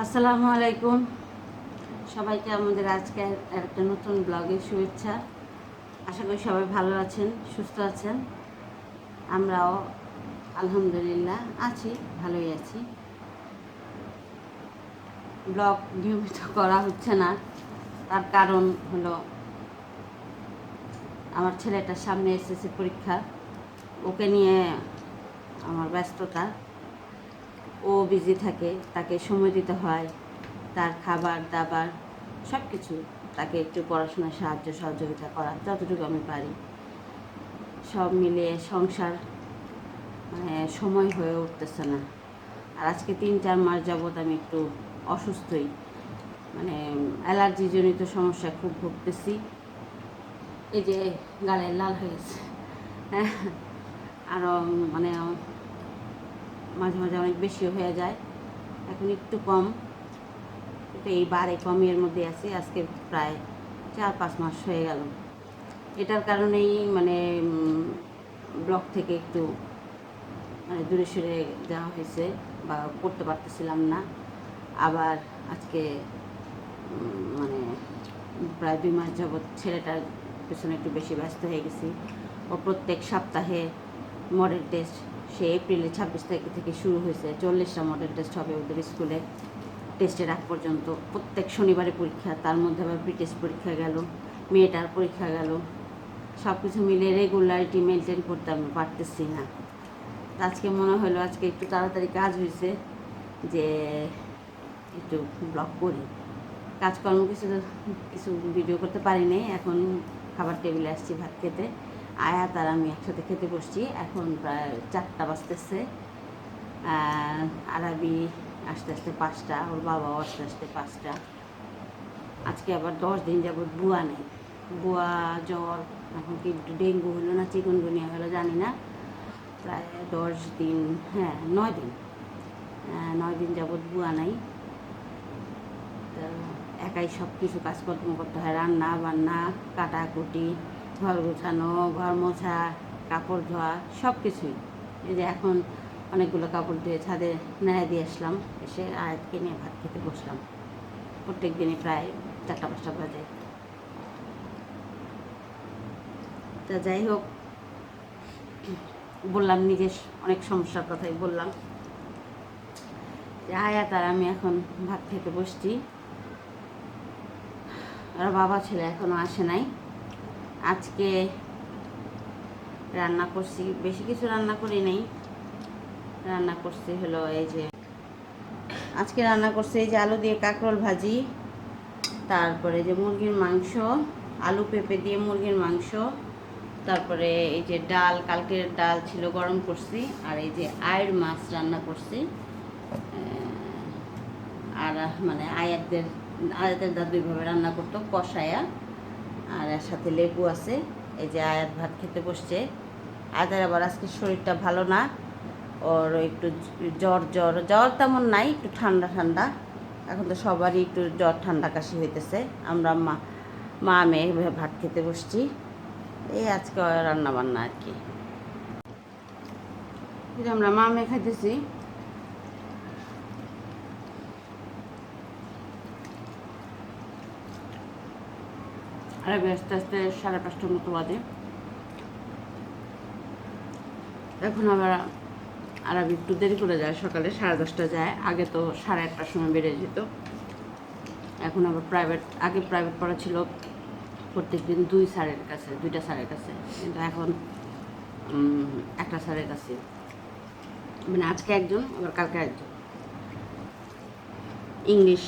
আসসালামু আলাইকুম সবাইকে আমাদের আজকে একটা নতুন ব্লগে শুভেচ্ছা। আশা করি সবাই ভালো আছেন, সুস্থ আছেন। আমরাও আলহামদুলিল্লাহ আছি, ভালোই আছি। ব্লগ নিয়মিত করা হচ্ছে না, তার কারণ হলো আমার ছেলেটার সামনে এসএসসি পরীক্ষা, ওকে নিয়ে আমার ব্যস্ততা। ও বিজি থাকে, তাকে সময় দিতে হয়, তার খাবার দাবার সব কিছু, তাকে একটু পড়াশোনায় সাহায্য সহযোগিতা করা যতটুকু আমি পারি। সব মিলিয়ে সংসার মানে সময় হয়ে উঠতেছে না। আর আজকে 3-4 মাস যাবৎ আমি একটু অসুস্থই, মানে অ্যালার্জিজনিত সমস্যায় খুব ভুগতেছি। এই যে গালে লাল হয়ে গেছে, হ্যাঁ, আরও মানে মাঝে মাঝে অনেক বেশিও হয়ে যায়। এখন একটু কম, কিন্তু এই বারে কমের মধ্যে আছি। আজকে প্রায় 4-5 মাস হয়ে গেল। এটার কারণেই মানে ব্লগ থেকে একটু মানে দূরে সরে যাওয়া হয়েছে বা করতে পারতেছিলাম না। আবার আজকে মানে প্রায় 2 মাস যাবৎ ছেলেটার পেছনে একটু বেশি ব্যস্ত হয়ে গেছি। ও প্রত্যেক সপ্তাহে মডেল টেস্ট, সে এপ্রিলের 26 তারিখ থেকে শুরু হয়েছে। 40টা মডেল টেস্ট হবে ওদের স্কুলে। টেস্টের আগ পর্যন্ত প্রত্যেক শনিবারে পরীক্ষা, তার মধ্যে আবার প্রি টেস্ট পরীক্ষা গেল, মেয়েটার পরীক্ষা গেল। সব কিছু মিলে রেগুলারিটি মেনটেন করতে আমি পারতেছি না। আজকে মনে হলো আজকে একটু তাড়াতাড়ি কাজ হয়েছে যে একটু ব্লগ করি। কাজকর্ম কিছু কিছু ভিডিও করতে পারি নাই। এখন খাবার টেবিলে আসছি ভাত খেতে। আয়াত আর আমি একসাথে খেতে বসছি। এখন প্রায় 4টা বাজতেছে। আরাবি আস্তে আস্তে 5টা, ওর বাবাও আস্তে আস্তে 5টা। আজকে আবার 10 দিন যাবৎ বুয়া নেই। বুয়া জ্বর, এখন কি ডেঙ্গু হলো না চিকুনগুনিয়া হলো জানি না। প্রায় 10 দিন, হ্যাঁ 9 দিন, 9 দিন যাবৎ বুয়া নাই। তো একাই সব কিছু কাজকর্ম করতে হয়, রান্না বান্না, কাটাকুটি, ঘর গোছানো, ঘর মোছা, কাপড় ধোয়া, সব কিছুই। এই যে এখন অনেকগুলো কাপড় ধুয়ে ছাদে নেড়ে দিয়ে আসলাম, এসে আয়াতকে নিয়ে ভাত খেতে বসলাম। প্রত্যেক দিনই প্রায় 4টা-5টা বাজে। তা যাই হোক, বললাম নিজের অনেক সমস্যার কথাই বললাম। আয়াত আর আমি এখন ভাত খেতে বসছি। আর বাবা ছেলে এখনও আসে নাই। আজকে রান্না করছি, বেশি কিছু রান্না করি নাই। রান্না করছি হলো এই যে আজকে রান্না করছি এই যে আলু দিয়ে কাঁকরোল ভাজি, তারপরে যে মুরগির মাংস, আলু পেঁপে দিয়ে মুরগির মাংস, তারপরে এই যে ডাল, কালকের ডাল ছিল গরম করছি, আর এই যে আয়ের মাছ রান্না করছি। আর মানে আয়াতের দাদু এইভাবে রান্না করতো, কষায়া, আর এর সাথে লেবু আছে। এই যে আয়াত ভাত খেতে বসছে। আয়াতের আবার আজকে শরীরটা ভালো না, ওর একটু জ্বর জ্বর জ্বর তেমন নাই, একটু ঠান্ডা ঠান্ডা। এখন তো সবারই একটু জ্বর ঠান্ডা কাশি হইতেছে। আমরা মা মেয়ে ভাত খেতে বসছি। এই আজকে রান্না বান্না আর কি, আমরা মা মেয়ে খাইতেছি। আর আস্তে আস্তে 5:30টার মতো বাজে। এখন আবার একটু দেরি করে যায়, সকালে 10:30 যায়। আগে তো 8:30টার সময় বেড়ে যেত। এখন আবার আগে প্রাইভেট পড়া ছিল প্রত্যেক দিন 2টা স্যারের কাছে, কিন্তু এখন একটা স্যারের কাছে, মানে আজকে একজন, আবার কালকে একজন। ইংলিশ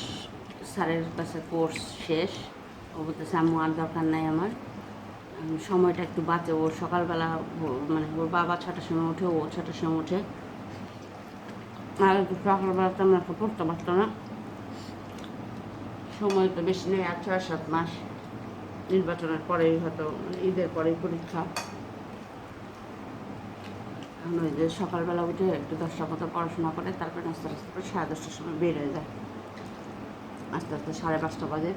স্যারের কাছে কোর্স শেষ। ও বলতেছে আম্মু আর দরকার নাই আমার, সময়টা একটু বাঁচে। ওর সকালবেলা মানে ওর বাবা 6টার সময় ওঠে, ও 6টার সময় ওঠে। আর একটু সকালবেলা তেমন একটা পড়তে পারতো না। সময় তো বেশি নেই, আর 6-7 মাস। নির্বাচনের পরেই হয়তো, ঈদের পরেই পরীক্ষা। ওই যে সকালবেলা উঠে একটু 10টা মতো পড়াশোনা করে, তারপরে আস্তে আস্তে করে 10:30টার সময় বের হয়ে যায়। আস্তে আস্তে 5:30 বাজে।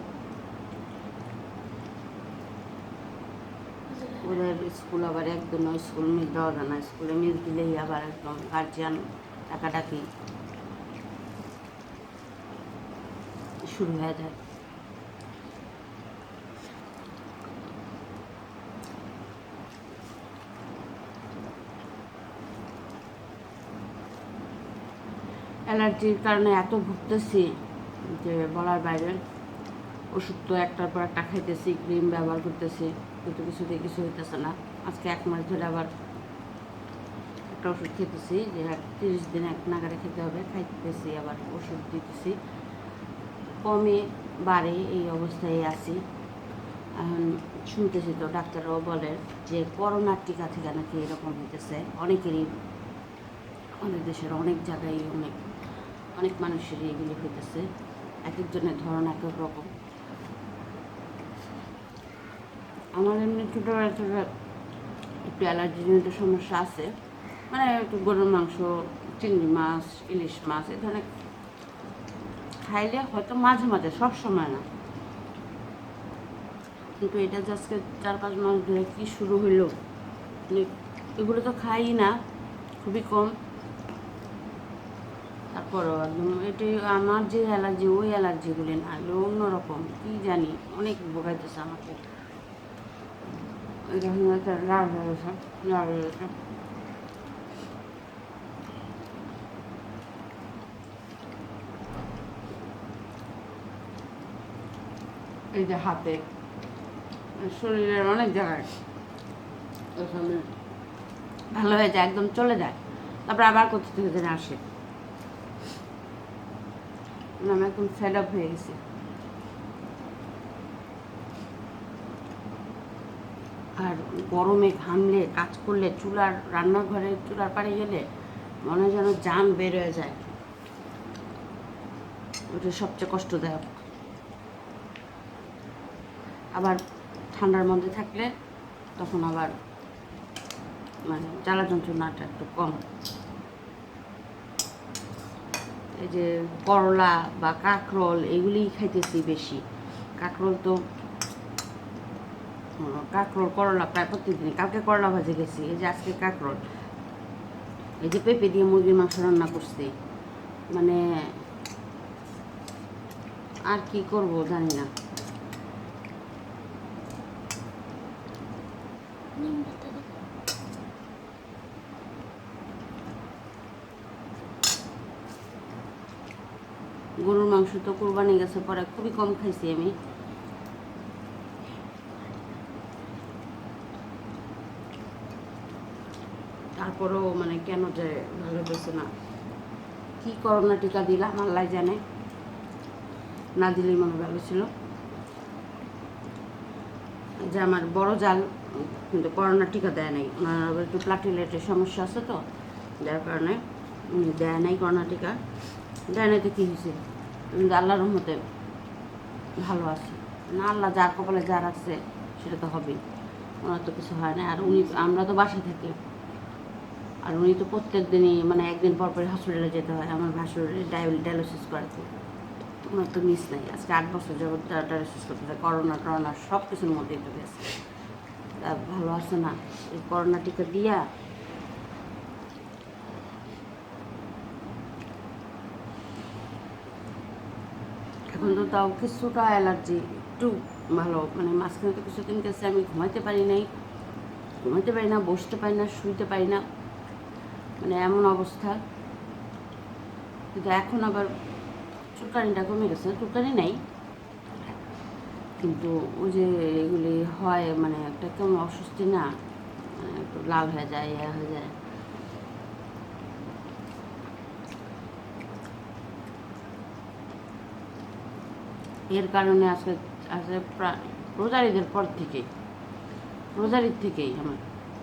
ওদের স্কুল আবার একদিন স্কুল মিস দেওয়া যায় না, স্কুলে মিস দিলেই আবার একদম গার্জিয়ান ডাকাডাকি। শুরু হয়ে যায়। অ্যালার্জির কারণে এত ভুগতেছি যে বলার বাইরে। ওষুধ তো একটার পর একটা খাইতেছি, ক্রিম ব্যবহার করতেছি, কিন্তু কিছুতে কিছু হইতেছে না। আজকে 1 মাস ধরে আবার একটা ওষুধ খেতেছি, যে 30 দিন এক নাগারে খেতে হবে, খাইতেছি, আবার ওষুধ দিতেছি, কমে বাড়ে এই অবস্থায় আছি। এখন শুনতেছি তো ডাক্তাররাও বলে যে করোনার টিকা থেকে নাকি এরকম হইতেছে। অনেকেরই, অনেক দেশের অনেক জায়গায় অনেক অনেক মানুষেরই এগুলি হইতেছে। এক একজনের ধরন এক এক রকম। আমার এমনি ছোটোবেলা থেকে একটু অ্যালার্জিজনিত সমস্যা আছে, মানে একটু গরুর মাংস, চিংড়ি মাছ, ইলিশ মাছ এ ধরনের খাইলে হয়তো মাঝে মাঝে, সব সময় না। কিন্তু এটা যে আজকে 4-5 মাস ধরে কী শুরু হইলো, মানে এগুলো তো খাই না, খুবই কম। তারপরও একদম এটি আমার যে অ্যালার্জি, ওই অ্যালার্জিগুলি না, এগুলো অন্যরকম, কী জানি, অনেক ভোগাইতেছে আমাকে। এটা একটা লাল হয়ে গেছে, লাল হয়ে গেছে। এই যে হাতে, শরীরের অনেক জায়গায় ওখানে ভালো হয়ে যায়, একদম চলে যায়, তারপর আবার কোথা থেকে যেন আসে। আমি একদম ফেড আপ হয়ে গেছি। আর গরমে ঘামলে, কাজ করলে, রান্নাঘরে চুলার পাড়ে গেলে মনে হয় যেন জান বের হয়ে যায়। ওটা সবচেয়ে কষ্টদায়ক। আবার ঠান্ডার মধ্যে থাকলে তখন আবার মানে জ্বালা যন্ত্রণাটা একটু কম। এই যে করলা বা কাঁকরোল এগুলিই খাইতেছি বেশি। কাঁকরোল তো কাঁকরোল, করলা প্রায় প্রত্যেকদিন। কালকে করলা ভাজি গেছি, এই যে আজকে কাঁকরোল, এই যে পেঁপে দিয়ে মুরগির মাংস রান্না করছি। মানে আর কি করব জানি না। গরুর মাংস তো কোরবানি গেছে পরে খুবই কম খাইছি আমি। তারপরেও মানে কেন যে ভালো হয়েছে না, কি করোনা টিকা দিলাম আল্লাহ জানে, না দিলেই মনে ভালো ছিল। যে আমার বড় জাল কিন্তু করোনা টিকা দেয় নাই, ওনার একটু প্লাটিলেটের সমস্যা আছে তো, যার কারণে দেয় নাই করোনা টিকা। দেয় নাই তো কী হয়েছে, কিন্তু আল্লাহর রহমতে ভালো আছে। না, আল্লাহ যার কপালে যা রাখছে সেটা তো হবেই, ওনার তো কিছু হয় না। আর উনি, আমরা তো বাসায় থাকি, আর উনি তো প্রত্যেক দিনই মানে একদিন পর পর হসপিটালে যেতে হয়। আমার ভাসুরের ডায়ালিসিস করাতে, ওনার তো মিস নাই। আজকে 8 বছর যাবত ডায়ালিসিস করতেছে, করোনা টরোনা সব কিছুর মধ্যেই তো গেছে। তা ভালো আছে না এই করোনা টিকা দিয়া। এখন তো তাও কিছুটা অ্যালার্জি একটু ভালো, মানে মাঝখানে তো কিছুদিন গেছে আমি ঘুমাইতে পারি না, বসতে পারি না, শুইতে পারি না, মানে এমন অবস্থা। কিন্তু এখন আবার চুলকানিটা কমে গেছে, চুলকানি নাই, কিন্তু ওই যে এগুলি হয় মানে একটা কেমন অস্বস্তি না, মানে একটু লাল হয়ে যায়, ইয়ে হয়ে যায়। এর কারণে আজকে আজকে প্রায় রোজারির থেকেই আমার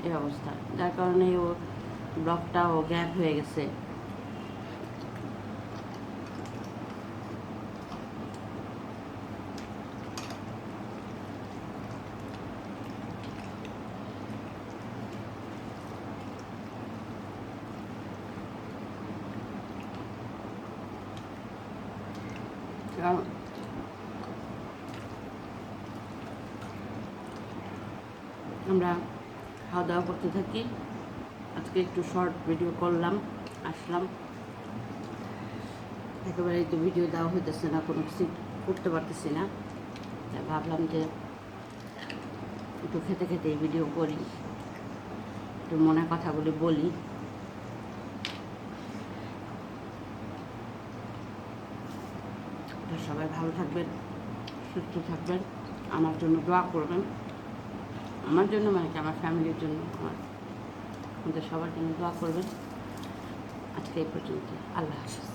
এই অবস্থা, যার কারণে ও ব্লকটাও গ্যাপ হয়ে গেছে। আমরা খাওয়া দাওয়া করতে থাকি। আজকে একটু শর্ট ভিডিও করলাম, আসলাম। একেবারেই তো ভিডিও দেওয়া হইতেছে না কোনো কিছু, করতে পারতেছি না, তাই ভাবলাম যে একটু খেতে খেতে এই ভিডিও করি, একটু মনের কথাগুলি বলি। তো সবাই ভালো থাকবেন, সুস্থ থাকবেন, আমার জন্য দোয়া করবেন। আমার জন্য মানে কি আমার ফ্যামিলির জন্য, আমাদের সবার জন্য দোয়া করবেন। আজকে এই পর্যন্ত। আল্লাহ হাফেজ।